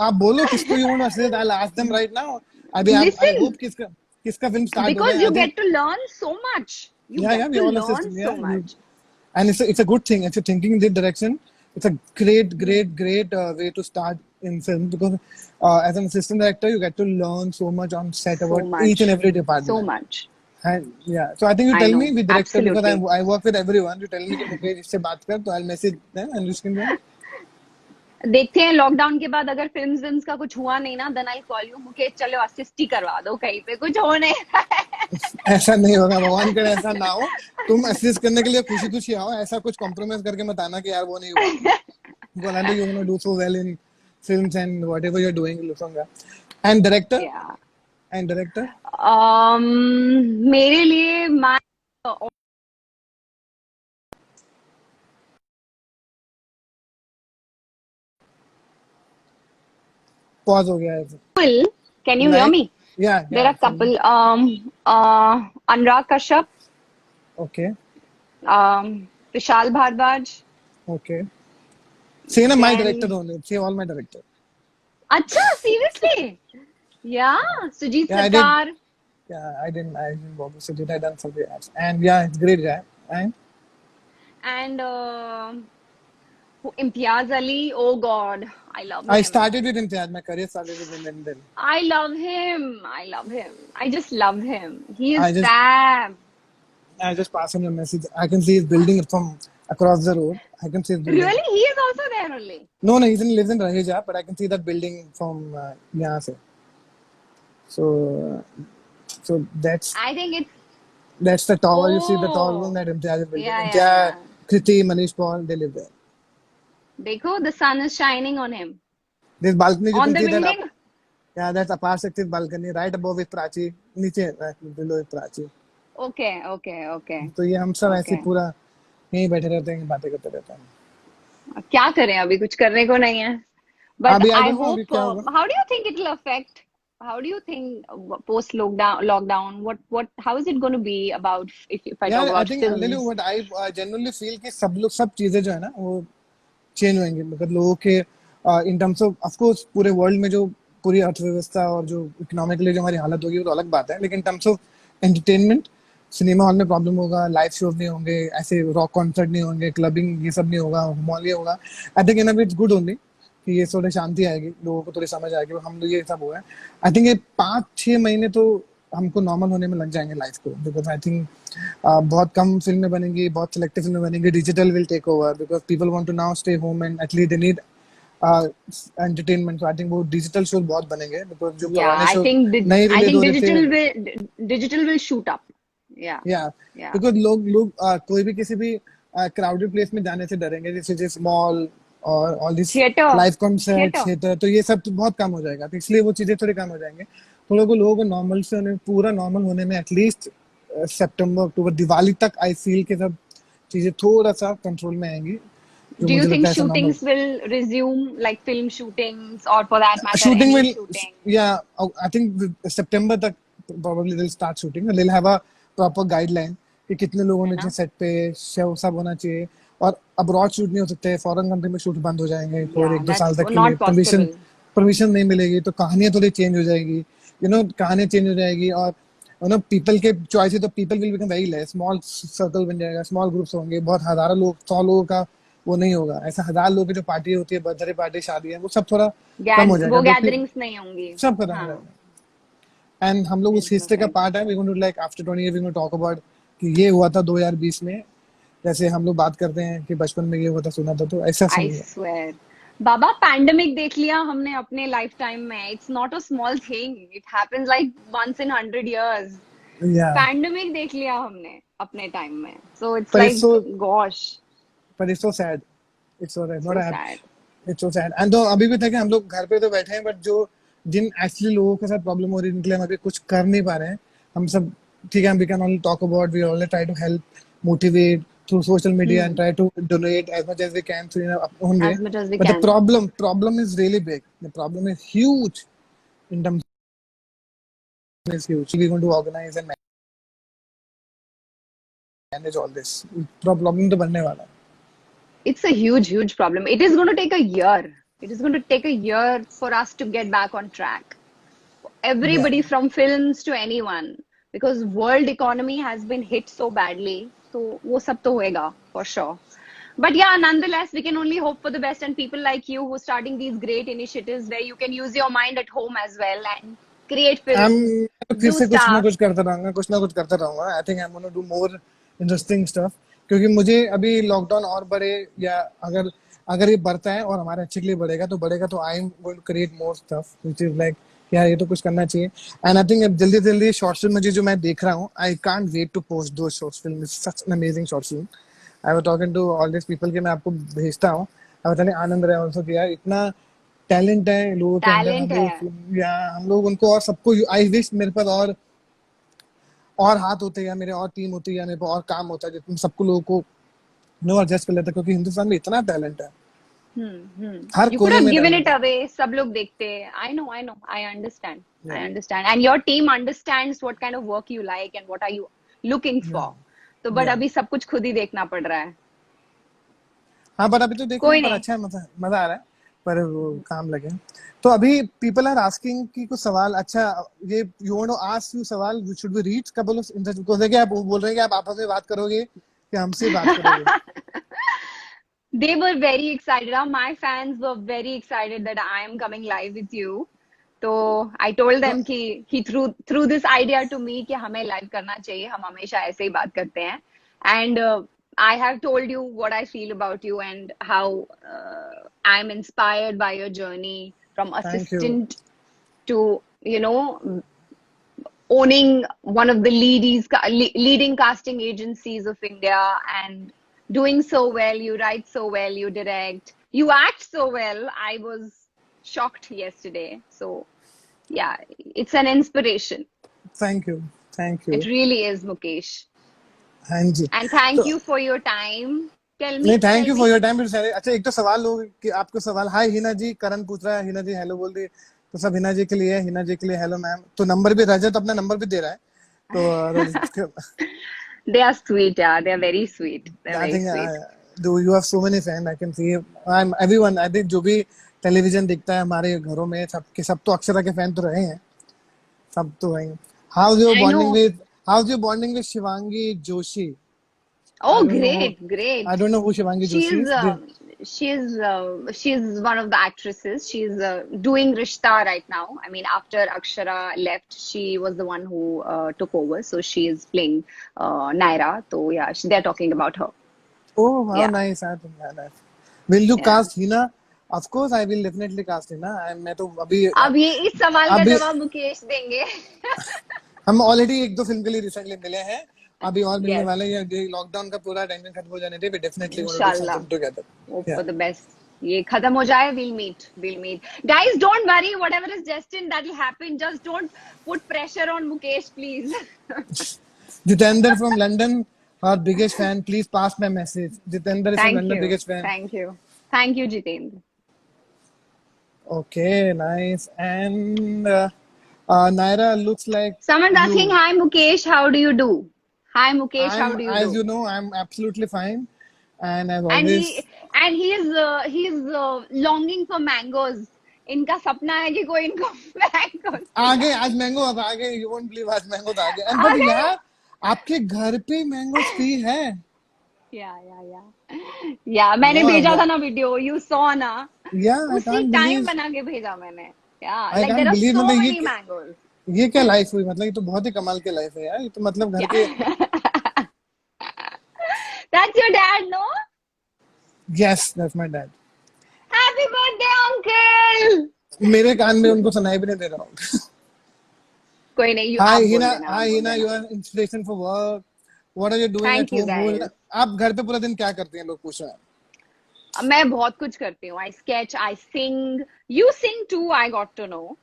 आप बोलो किसको you want to assist. I'll ask them right now. I Listen, hope किसका film start हो because गया. I you think get to learn so much. You yeah, get we to all assist. learn Yeah, so much. and it's a good thing. If you're thinking in this direction, it's a great way to start in film, because as an assistant director, you get to learn so much on set So about each and much. every So department. much. And yeah, so I think you I tell me know. with director, because Absolutely. I work with everyone. You tell me कि मुकेश इससे बात कर, तो I'll message them and you can do. देखते हैं lockdown के बाद अगर फिल्म्स का कुछ हुआ नहीं ना, then I call you Mukesh, चलो असिस्ट ही करवा दो कहीं पे, कुछ हो नहीं रहा है. ऐसा नहीं होगा, भगवान करे ऐसा ना हो. तुम असिस्ट करने के लिए खुशी खुशी आओ, ऐसा कुछ कॉम्प्रोमाइज करके मत आना कि यार वो नहीं हुआ. because I know you're gonna do so well in films and whatever you're doing, Lusanga. And director, Yeah. and director. मेरे लिए मैं Pause हो गया है. couple. Can you hear Like, me? yeah, There yeah. are couple. Anurag Kashyap, Okay, Vishal Bhardwaj, okay. Say na my director then only. Say all my director. अच्छा seriously? Yeah, Sujit Yeah, I did. Sarkar Yeah, I didn't work with Sujit. I done something else. And yeah, it's great guy. And and Imtiaz Ali. Oh God, I love I him. started with Imtiaz. My career started with him, and then I love him. I love him. I just love him. He is I just fab. I just pass him a message. I can see his building from across the road. I can see his building. Really, he is also there only. No, no, lives in Raheja, but I can see that building from यहाँ से. So, so I think it's that's the tower. You see the tall one oh that Imtiaz is building. yeah yeah Imtiaz, yeah. Kriti, Manish Paul, they live there. देखो, the sun is shining on him. This balcony you On can the see that up. building? Yeah, that's a perspective balcony right above with Prachi. नीचे right below with Prachi. Okay, okay, okay, तो ये हम सब ऐसे okay. पूरा यहीं बैठे रहते हैं बातें करते रहते हैं. क्या करें, अभी कुछ करने को नहीं है. But अभी I I don't know अभी hope. क्या होगा. How do you think it will affect? How do you think post lockdown? How is it going to be about if I talk यार I about think I'll tell you films? what I genuinely feel कि सब चीजें जो है ना वो change होंगे मतलब लोगों के इन टर्म्स ऑफ कोर्स पूरे वर्ल्ड में जो पूरी अर्थव्यवस्था और जो इकोनॉमिकली जो हमारी हालत होगी वो तो अलग बात है लेकिन in terms of entertainment cinema hall में प्रॉब्लम होगा लाइव शोज नहीं होंगे ऐसे रॉक कॉन्सर्ट नहीं होंगे क्लबिंग ये सब नहीं होगा मॉल ये होगा I think in its good only कि ये थोड़ी शांति आएगी लोगों को थोड़ी समझ आएगी हम लोग ये सब हुआ है आई थिंक ये 5-6 महीने तो हमको नॉर्मल होने में लग जाएंगे लाइफ को बिकॉज आई थिंक बहुत कम फिल्में बनेंगी बहुत सिलेक्टिव फिल्में बनेंगी digital will take over because people want to now stay home and at least they need entertainment I think वो डिजिटल शो बहुत बनेंगे बिकॉज जो Yeah, पुराने शो नहीं I रिलीज think हो रहे थे digital will shoot up. Yeah, या yeah, बिकॉज लोग कोई भी किसी भी क्राउडेड प्लेस में जाने से डरेंगे जैसे मॉल और all this theater, live concert theater. Theatre तो ये सब तो बहुत कम हो जाएगा तो इसलिए वो चीजें थोड़ी कम हो जाएंगे तो लोगों को नॉर्मल से होने पूरा नॉर्मल होने में एटलीस्ट सितंबर अक्टूबर दिवाली तक आई फील के सब चीजें थोड़ा सा कंट्रोल में आएंगी जो Do you मुझे think लगता है ऐसा normal shootings will resume, like film shootings, or for that matter, shooting any will shooting? yeah I think September तक probably they'll start shooting they'll have a proper guideline कि कितने लोगों है ने ना? सेट पे सब होना चाहिए और अब्रॉड शूट नहीं हो सकते फॉरेन कंट्री में शूट बंद हो जाएंगे और Yeah, 1-2 साल that's तक के लिए not परमिशन possible. परमिशन नहीं मिलेगी तो कहानियां थोड़ी चेंज हो जाएगी कहानियां चेंज हो जाएगी और पीपल के चॉइस है तो people will become very less small circle बन जाएगा स्मॉल ग्रुप्स होंगे बहुत हजारों लोग 100 लोगों का वो नहीं होगा ऐसा 1000 लोगों की जो पार्टी होती है बर्थडे पार्टी शादी है वो सब थोड़ा कम हो जाएगा वो क्योंकि gatherings नहीं होंगी. सब खत्म हो हाँ, जाएगा एंड हम लोग उस हिस्ट्री का interesting. पार्ट है we going to like after 20 years we going to talk about कि ये हुआ था 2020 में जैसे हम लोग बात करते हैं कि बचपन में ये हुआ था सुना था तो ऐसा I सीन है swear. बाबा पैंडेमिक देख लिया हमने अपने लाइफ टाइम में. It's not a small thing. It happens like once in 100 years. या पैंडेमिक देख लिया हमने अपने टाइम में. So it's पर like, gosh, it's so sad it's not so sad. It's so sad and तो अभी भी था कि हम लोग घर पे तो बैठे हैं बट जो जिन एक्चुअली लोगों के साथ प्रॉब्लम हो रही है जिनके लिए हम अभी कुछ कर नहीं पा रहे हैं हम सब ठीक है we can only talk about we only try to help motivate through social media and Hmm. try to donate as much as we can through in our own way As much as we but the can. problem is really big the problem is huge in terms is huge we're going to organize and manage all this problem तो बनने वाला है It's a huge, huge problem. It is going to take a year. It is going to take a year for us to get back on track. yeah Everybody from films to anyone, because world economy has been hit so badly. So वो सब तो होएगा for sure. But yeah, nonetheless, we can only hope for the best, and people like you who are starting these great initiatives where you can use your mind at home as well and create I'm films, फिर do से stuff. कुछ ना कुछ करता रहूंगा I think I am gonna do more interesting stuff क्योंकि मुझे अभी लॉकडाउन और बढ़े या अगर अगर ये बढ़ता है और हमारे अच्छे के लिए बढ़ेगा तो I am going to create more stuff which is like यार ये तो कुछ करना चाहिए एंड आई थिंक अब जल्दी जल्दी शॉर्ट फिल्म मुझे जो मैं देख रहा हूँ I can't wait to post the short film is such an amazing short film I was talking to all this people कि मैं आपको भेजता हूँ पता नहीं आनंद रहे ऑल्सो कि यार इतना टैलेंट है लोगों के अंदर, हम टैलेंट है। लोग या हम लोग उनको और सबको, आई विश मेरे पास और हाथ होते या मेरे और टीम होती या मेरे पास और काम होता जिसमें सबको लोगों को नो एडजस्ट कर लेता, क्योंकि हिंदुस्तान में इतना टैलेंट है हर You could कोने have में given it टैलेंट है। away. सब लोग देखते हैं. I know. I understand. I Yeah, understand. And your team understands what kind of work you like and what are you looking yeah, for. तो but yeah. अभी सब कुछ खुद ही देखना पड़ रहा है. हाँ पर अभी तो देख रहे कोई हैं, पर नहीं. अच्छा है, मजा मजा आ रहा है, पर वो काम लगे। तो अभी पीपल आर आस्किंग कि कुछ सवाल, अच्छा ये you want to ask you सवाल, should we read couple of because देखिए आप बोल रहे हैं कि आप आपस में बात करोगे कि हमसे बात करोगे। They were very excited. My fans were very excited that I am coming live with you. तो I told तो them कि through this idea to me कि हमें live करना चाहिए. हम हमेशा ऐसे ही बात करते हैं. And I have told you what I feel about you and how I'm inspired by your journey from thank you. assistant to, you know, owning one of the leading casting agencies of India and doing so well. You write so well, you direct, you act so well. I was shocked yesterday. So, yeah, it's an inspiration. Thank you. Thank you. It really is, Mukesh. हाँ जी। And thank तो you for your time. Tell नहीं, me, thank tell you for me. Your time. अच्छा एक तो सवाल लोग कि आपको सवाल, हाय हिना जी, करण पूछ रहा है, हिना जी हेलो बोल दी, तो सब हिना जी के लिए, हिना जी के लिए हेलो मैम। तो नंबर भी, रजत अपना नंबर भी दे रहा है, तो रजत They are sweet, yeah. They're very sweet. They're I very think sweet. do you have so many fans? I can see I'm everyone. I think जो भी टेलीविजन दिखता है हमारे घरों में, सब तो अक्षरा के फैन तो रहे हैं, सब तो हैं। How's your I bonding know. with How's your bonding with Shivangi Joshi? I Oh, don't know who, great, great. I don't know who Shivangi Joshi She's is. she's one of the actresses. She's doing Rishta right now. I mean, after Akshara left, she was the one who took over. So she is playing Naira. So yeah, they're talking about her. Oh, how Yeah, nice! I think yeah, nice. Will you yeah. cast Hina? Of course, I will definitely cast Hina. मैं तो अभी अब ये इस सवाल का अभी जवाब मुकेश देंगे. हम ऑलरेडी एक दो फिल्म के लिए रिसेंटली मिले हैं, अभी और मिलने Yes, वाले हैं। ये लॉकडाउन का पूरा टेंशन खत्म हो जाने दे, we definitely gonna do inshallah. Something Hope together. या for the best. ये खत्म हो जाए, we'll meet. We'll meet. Guys, don't worry. Whatever is destined, that'll happen. Just don't put pressure on Mukesh, please. Jitendra from London, our biggest fan, please pass my message. Jitendra is from Thank London, you. biggest fan. Thank you. Thank you, Jitendra. Okay, nice. And Naira looks like Someone's asking, you. hi, Mukesh, how do you do? Hi, Mukesh, how I'm, do you as do? you know, I'm absolutely fine, and as And always, he's longing for mangoes. इनका सपना है कि कोई इनको mangoes आगे खिलाए. आज mango, अब आगे, you won't believe आज मैंगो तो आगे। एंड आ बट गए? यार आपके घर पे मैंगो ट्री है? या मैंने वाह भेजा था वाह, ना वीडियो, you saw ना? या आई उसी कांट टाइम बिलीव, बना के भेजा मैंने. Yeah, I like can't there are believe, so मतलब many mangoes. ये क्या लाइफ हुई, मतलब ये तो बहुत ही कमाल की लाइफ है यार, ये तो मतलब घर के। Yeah. That's your dad, no? Yes that's my dad. Happy birthday, uncle! मेरे कान में उनको सुनाई भी नहीं दे रहा हूँ। कोई नहीं, हाय आप बोल हिना, देना, आप हाय बोल हिना, देना. You are inspiration for work, what are you doing at thank you home, guys. आप घर पे पूरा दिन क्या करती हैं, लोग पूछ रहे हैं। मैं बहुत कुछ करती हूँ. I sketch, I sing. You sing too, I got to know.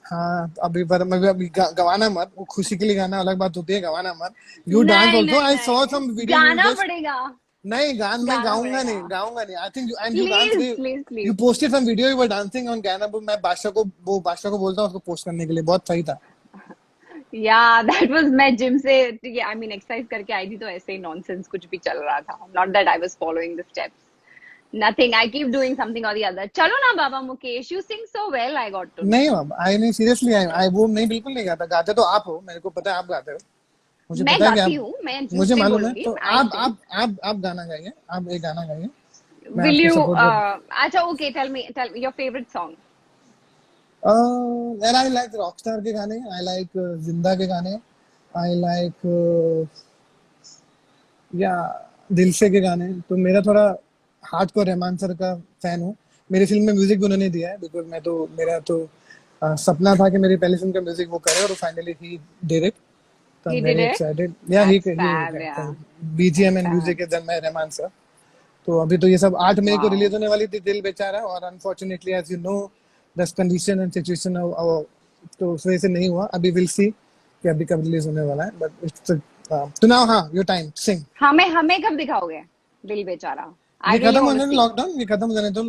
हाँ अभी पर मैं अभी गवाना मत, वो खुशी के लिए गाना अलग बात होती है, गवाना मत। यू डांस नहीं ऑल्सो, नहीं आई सॉ नहीं, सम वीडियो, यू गाना जस्ट, पड़ेगा. नहीं गान मैं गाना गाऊंगा पड़ेगा. नहीं, गाऊंगा नहीं। I think and you dance, please please you please. Posted some video, you were dancing on गाना, मैं बादशाह को, वो बादशाह को बोलता हूँ उसको पोस्ट करने के लिए, बहुत सही था। या दैट वाज, मैं जिम से, आई मीन एक्सरसाइज करके आई थी तो ऐसे ही नॉनसेंस कुछ भी चल रहा था. Not that I was following the steps. Nothing. I keep doing something or the other. चलो ना बाबा Mukesh. You sing so well. I got to know. नहीं आई नहीं, सीरियसली आई वो नहीं, बिल्कुल नहीं गाता, गाते तो आप हो, मेरे को पता है आप गाते हो, मुझे मैं पता है कि गाती आप, हूँ. मैं झूठ मुझे नहीं मालूम है। बोलूंगी. तो I आप sing. आप गाना गाइए, आप एक गाना गाइए, मैं Will आपकी you? सपोर्ट कर। अच्छा, okay. Tell me your favorite song. यार आई लाइक रॉकस्टार के गाने, आई लाइक जिंदा के गाने, आई लाइक या दिल से के गाने। तो मेरा थोड़ा हार्डकोर रहमान सर का फैन हूँ, मेरी फिल्म में म्यूजिक भी उन्होंने दिया है, बिकॉज मैं तो, मेरा तो सपना था कि मेरी पहली फिल्म का म्यूजिक वो करे, और फाइनली ही डिड इट। तो I He am did very it. Excited, या he That's fab. Yeah. BGM That's and fab. Music is done by Rahman sir. तो अभी तो ये सब 8 मई को Wow. रिलीज होने वाली थी दिल बेचारा, और अनफॉर्चुनेटली एज यू नो दस कंडीशन एंड सिचुएशन, तो उस वजह से नहीं हुआ। अभी विल सी कि अभी कब रिलीज होने वाला है, बट इट्स तो नाउ हाँ योर टाइम सिंग। हमें कब दिखाओगे दिल बेचारा? आई ये रियली खत्म वांट टू होने दो सी। लॉकडाउन, ये खत्म होने दो,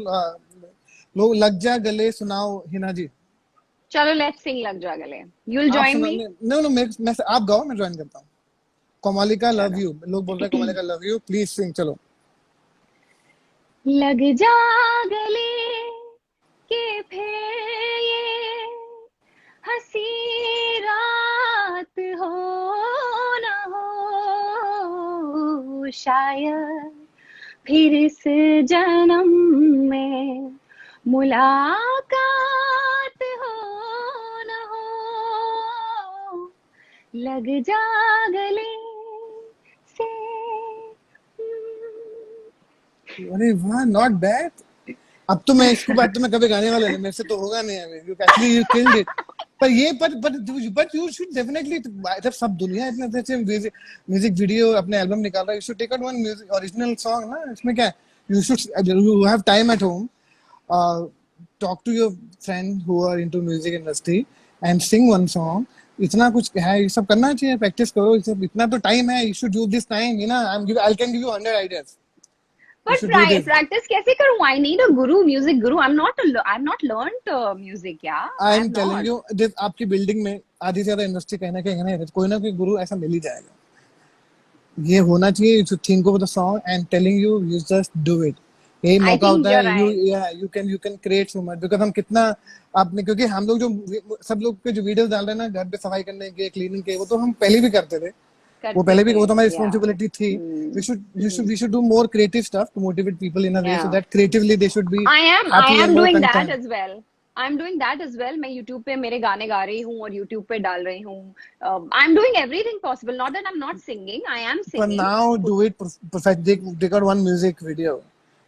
लोग लग जा गले सुनाओ हिना जी। चलो लेट्स सिंग लग जा गले। यूल आप जॉइन सुना, मी? नो नो मैं आप गाओ, मैं ज्वाइन करता हूँ। कोमालिका लव चलो। यू, लोग बोल रहे हैं Komalika love you, please sing चलो। लग जा गले के फिर ये हंसी रात हो न हो, शायद फिर इस जन्म में मुलाकात हो न हो, लग जा गले से। अरे वाह, नॉट बैड। अब तो मैं इसको बाद तो मैं कभी गाने वाला नहीं, मेरे से तो होगा नहीं अभी, you actually you killed it. पर ये बट यू शुड डेफिनेटली, जब सब दुनिया इतने अच्छे म्यूजिक वीडियो अपने एल्बम निकाल रहा है, you should take out one music original song ना, इसमें क्या है, you have time at home, talk to your friend who are into music industry and sing one song. इतना कुछ है, ये सब करना चाहिए, प्रैक्टिस करो, ये सब इतना तो टाइम है, you should do this time, you know, I can give you 100 ideas, you पर शुड डू दिस। प्रैक्टिस कैसे करूं? I need a guru, music guru. I am not learned music, या I I am am telling not. You, जिस आपकी building में आधी से ज्यादा इंडस्ट्री कहीं ना कहीं कोई ना कोई गुरु ऐसा मिल ही जाएगा। ये होना चाहिए, you should think over the song and telling you just do it. यही आई मौका थिंक होता यू आर है, right. You can create so much, because हम कितना आपने, क्योंकि हम लोग जो सब लोग के जो वीडियोस डाल रहे हैं ना घर पे सफाई करने के, क्लीनिंग के, वो तो हम पहले भी करते थे, वो करते पहले भी, थे, वो तो हमारी या। रिस्पॉन्सिबिलिटी थी। We should do more creative stuff to motivate people in a way, या so that creatively they should be I happy am and more doing that content. As well. I am doing that as well. मैं YouTube पे मेरे गाने गा रही हूँ और YouTube पे डाल रही हूँ। I am doing everything possible, not that I am not singing, I am For singing. now, do it perfect. They got one music video.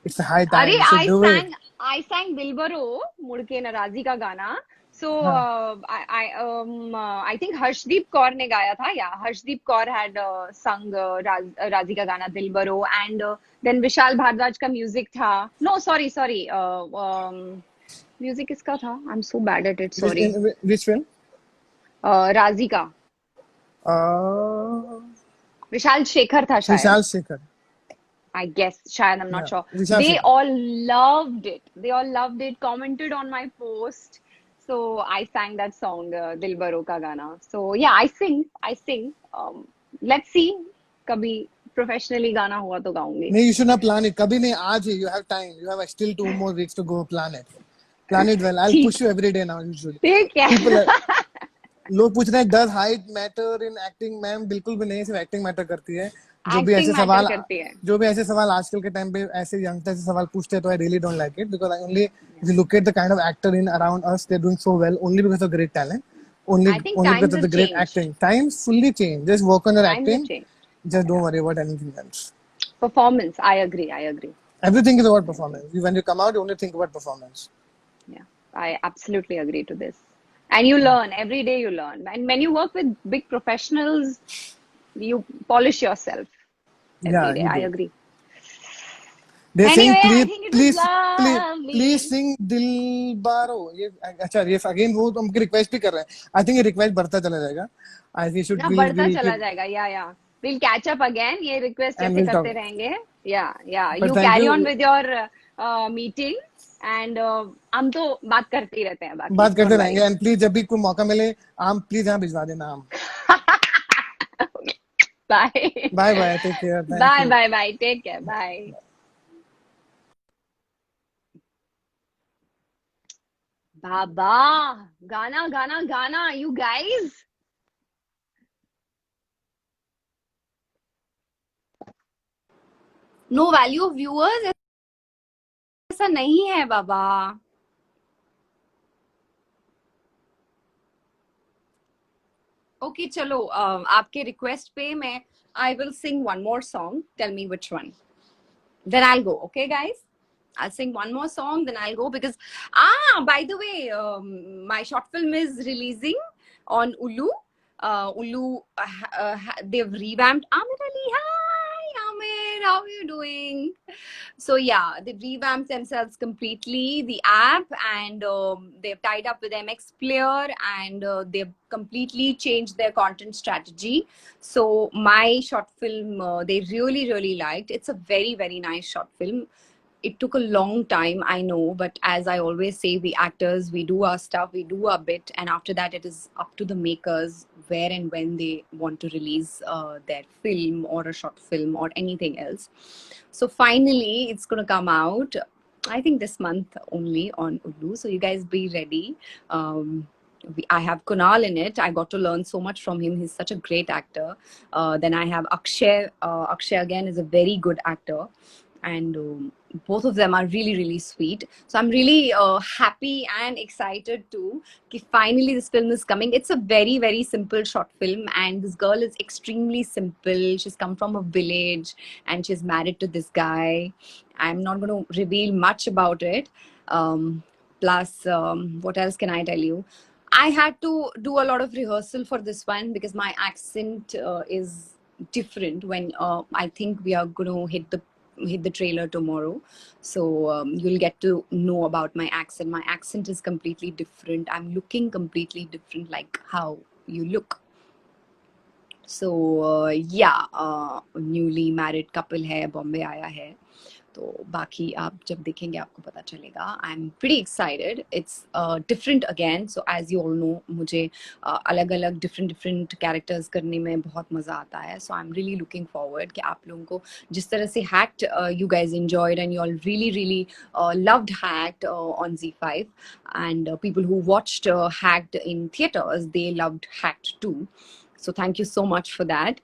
It's a high अरे time. You should do it. I sang Dilbaro, मुड़के नाराजी का गाना। सो हाँ. I think Harshdeep Kaur ने गाया था, या हर्षदीप कौर हैड संग राजी का गाना दिलबरो, एंड देन विशाल भारद्वाज का म्यूजिक था। नो सॉरी सॉरी, म्यूजिक किसका था? I am so bad at it, Which, sorry. in, which film? राजी का Uh, विशाल शेखर था शायद। Vishal Shekhar. I guess, Shayad, I'm not Yeah, sure. Vishal They Shekhar. all loved it. They all loved it, commented on my post. So I sang that song, Dilbaro ka gana. So yeah, I sing. I sing. Let's see. कभी professionally गाना हुआ तो गाऊंगी. No, you should not plan it. कभी नहीं, आज ही. You have time. You have still 2 more weeks to go. Plan it. Plan it well. I'll ठीक push you every day now. You should. ठीक People है. are, लोग पूछ रहे हैं does height matter in acting, ma'am बिल्कुल भी नहीं, सिर्फ एक्टिंग मैटर करती है। जो भी एक्टिंग ऐसे मैटर सवाल करती है. जो भी ऐसे सवाल आजकल के टाइम पे ऐसे यंगस्टर से सवाल पूछते हैं, तो I really don't like it, because I only if you look at the kind of actor in around us, they are doing so well only because of great talent, only I think only times because of have the great changed. Acting. Times fully change, just work on your Times have acting, changed. just don't Yeah. worry about anything else. Performance. I agree. I agree. Everything is about I agree. performance. When you come out, you only think about performance. Yeah, I absolutely agree to this. And you learn every day, you learn. And when you work with big professionals, you polish yourself every Yeah, day. you I do. agree. They sing, Anyway, I please, think it was please, please lovely. sing दिलबारो। ये अच्छा, ये again वो तो हमकी request भी कर रहे हैं। I think ये रिक्वेस्ट बढ़ता चला जाएगा। आई वी शुड ना विल बढ़ता विल चला कीप जाएगा, या we'll catch up again. ये रिक्वेस्ट एंड ऐसे विल करते टॉक। रहेंगे. या but you thank carry you, on with your meeting, and हम तो बात करते ही रहते हैं बाकी. बात करते Don't रहेंगे, worry. एंड प्लीज जब भी कोई मौका मिले, आम प्लीज यहाँ भिजवा देना आम। Bye. Bye bye, take care, thank Bye, you. bye, bye. Take care. Bye. बाबा, गाना गाना गाना, you guys. No value of viewers, ऐसा नहीं है बाबा. Okay, चलो, आपके रिक्वेस्ट पे मैं I will sing one more song. Tell me which one. Then I'll go. Okay, guys? I'll sing one more song, then I'll go, because by the way, my short film is releasing on Ulu. Ulu, they've revamped Amir Ali. Hi, Amir How are you doing? So yeah, they've revamped themselves completely, the app, and they've tied up with MX Player, and they've completely changed their content strategy. So my short film, they really, really liked. It's a very, very nice short film. It took a long time, I know, but as I always say, we actors, we do our stuff, we do our bit, and after that, it is up to the makers where and when they want to release their film or a short film or anything else. So finally, it's gonna come out. I think this month only on Urdu. So you guys be ready. I have Kunal in it. I got to learn so much from him. He's such a great actor. Then I have Akshay. Akshay again is a very good actor, and both of them are really, really sweet. So I'm really happy and excited too. Finally, this film is coming. It's a very, very simple short film, and this girl is extremely simple. She's come from a village, and she's married to this guy. I'm not going to reveal much about it. Plus, what else can I tell you? I had to do a lot of rehearsal for this one because my accent is different when I think we are going to hit the trailer tomorrow. So you'll get to know about my accent. My accent is completely different. I'm looking completely different, like how you look. So yeah, newly married couple hai, Bombay आया है. तो बाकी आप जब देखेंगे आपको पता चलेगा. I'm pretty excited. It's different again. So as you all know, मुझे अलग-अलग different characters करने में बहुत मज़ा आता है. So I'm really looking forward कि आप लोगों को जिस तरह से Hacked you guys enjoyed and you all really loved Hacked on Z5, and people who watched Hacked in theaters, they loved Hacked too. So thank you so much for that.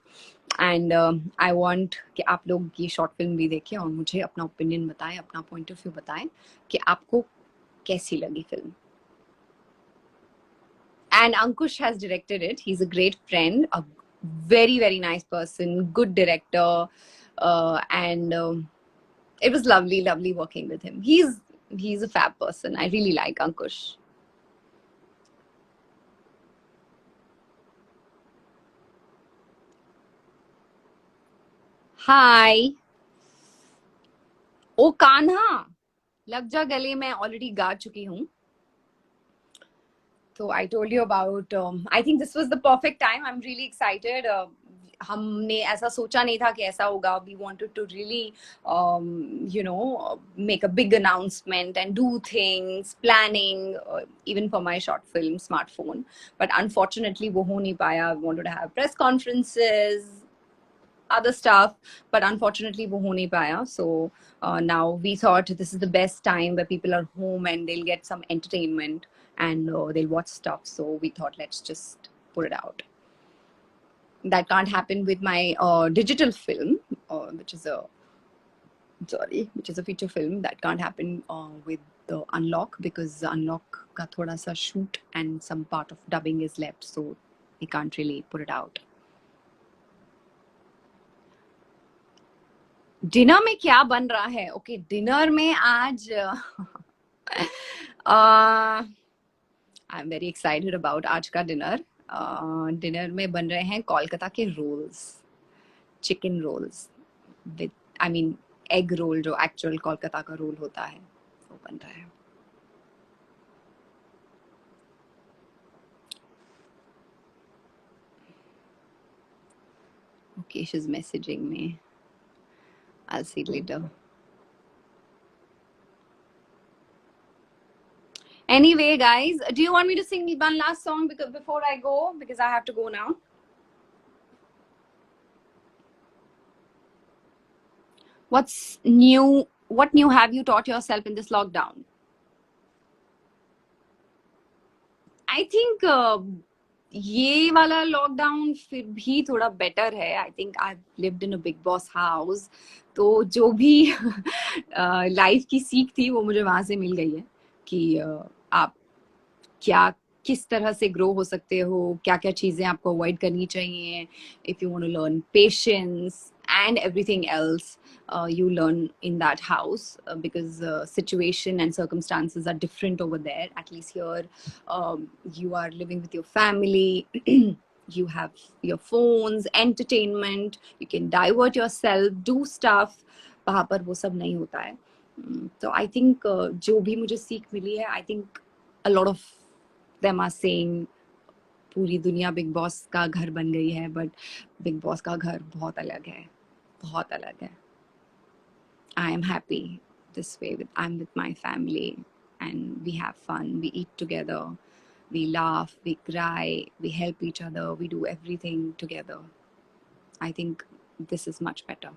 And I want कि आप लोग ये short film भी देखें और मुझे अपना opinion बताएं, अपना पॉइंट ऑफ व्यू बताएं कि आपको कैसी लगी film. And Ankush has directed it. He is a great friend, a very nice person, good director, and it was lovely working with him. He's a fab person. I really like Ankush. हाय. ओ कान्हा, लग जा गले में already गा चुकी हूँ. So I told you about, I think this was the perfect time. I'm really excited. हमने ऐसा सोचा नहीं था कि ऐसा होगा. We wanted to really, make a big announcement and do things, planning, even for my short film, Smartphone. But unfortunately, वो हो नहीं पाया. We wanted to have press conferences, other stuff, but unfortunately वो हो नहीं पाया. So now we thought this is the best time where people are home and they'll get some entertainment and they'll watch stuff. So we thought let's just put it out. That can't happen with my digital film, which is a feature film. That can't happen with the Unlock because Unlock का थोड़ा सा shoot and some part of dubbing is left, so we can't really put it out. Dinner में क्या बन रहा है? Okay, dinner में आज I am very excited about आज का डिनर. डिनर में बन रहे हैं कोलकाता के rolls, chicken rolls with, I mean egg roll, जो एक्चुअल कोलकाता का रोल होता है वो बन रहा है. Okay, she is messaging me. I'll see it later. Anyway, guys, do you want me to sing one last song before I go? Because I have to go now. What's new? What new have you taught yourself in this lockdown? I think ये वाला lockdown फिर भी थोड़ा better है. I think I lived in a big boss house, तो जो भी life की सीख थी वो मुझे वहां से मिल गई है कि आप किस तरह से ग्रो हो सकते हो, क्या क्या चीजें आपको अवॉइड करनी चाहिए. If you want to learn patience and everything else you learn in that house, because situation and circumstances are different over there. At least here you are living with your family. you have your phones, entertainment, you can divert yourself, do stuff. वहाँ पर वो सब नहीं होता है. तो I think जो भी मुझे सीख मिली है, I think a lot of them are saying पूरी दुनिया बिग बॉस का घर बन गई है, बट बिग बॉस का घर बहुत अलग है, बहुत अलग है. I am happy this way. I'm with my family and we have fun, we eat together, we laugh, we cry, we help each other, we do everything together. I think this is much better.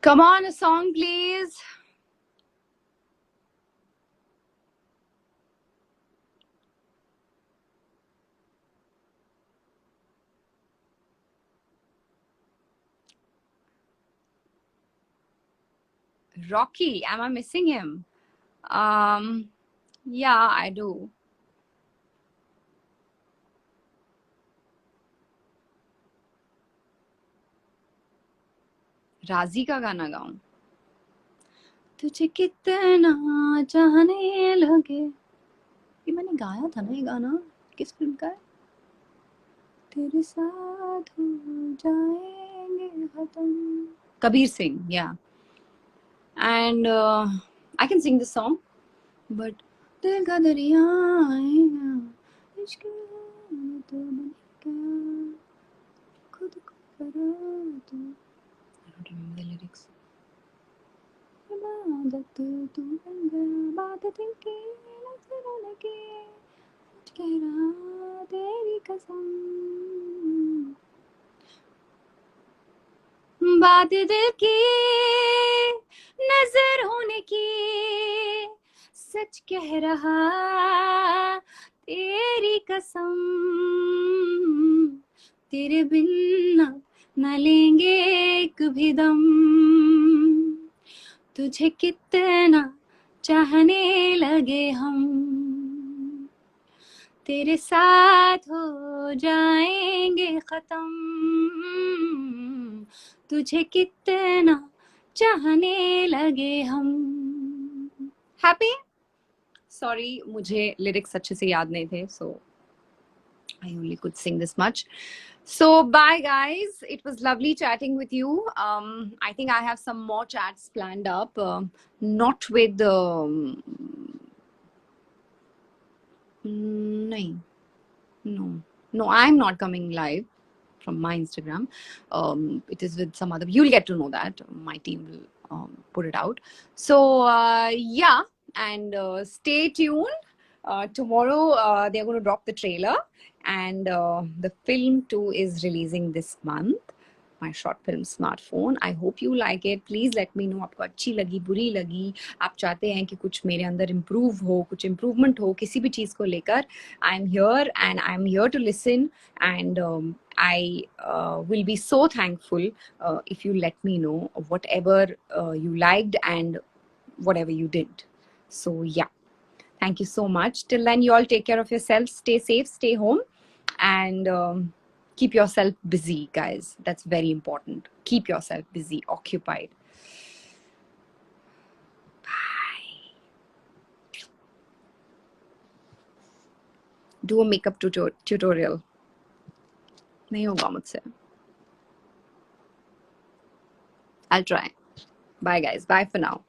Come on, a song, please. Rocky, am I missing him? Yeah, I do. राजी का गाना गाऊं? तुझे कितना चाहने लगे, ये मैंने गाया था ना ये गाना, किस फिल्म का है? तेरे साथ हो जाएंगे खत्म. Kabir Singh, yeah. And I can sing this song, but दिल का दरिया आएगा, इश्क तो बनेगा, खुद को करो तो. I don't remember the lyrics. इबादत तू बन गया, बात दिल की नजरों लगी, सच कह रहा तेरी कसम, बात दिल की नजर होने की, सच कह रहा तेरी कसम, तेरे बिन न लेंगे एक भी दम, तुझे कितना चाहने लगे हम, तेरे साथ हो जाएंगे खत्म, तुझे कितना चाहने लगे हम. Happy? Sorry, मुझे lyrics अच्छे से याद नहीं थे, so I only could sing this much. So bye guys, it was lovely chatting with you. I think I have some more chats planned up, not with no, I'm not coming live from my Instagram. It is with some other, you'll get to know that, my team will put it out. So yeah, and stay tuned. Tomorrow they're going to drop the trailer, and the film too is releasing this month, my short film Smartphone. I hope you like it. Please let me know आपको अच्छी लगी, बुरी लगी, आप चाहते हैं कि कुछ मेरे अंदर improve हो, कुछ improvement हो किसी भी चीज़ को लेकर. I'm here and I'm here to listen, and I will be so thankful if you let me know whatever you liked and whatever you did. So yeah, thank you so much. Till then, you all take care of yourselves, stay safe, stay home, and keep yourself busy, guys. That's very important. Keep yourself busy, occupied. Bye. Do a makeup tutorial. नहीं होगा मुझसे. I'll try. Bye, guys. Bye for now.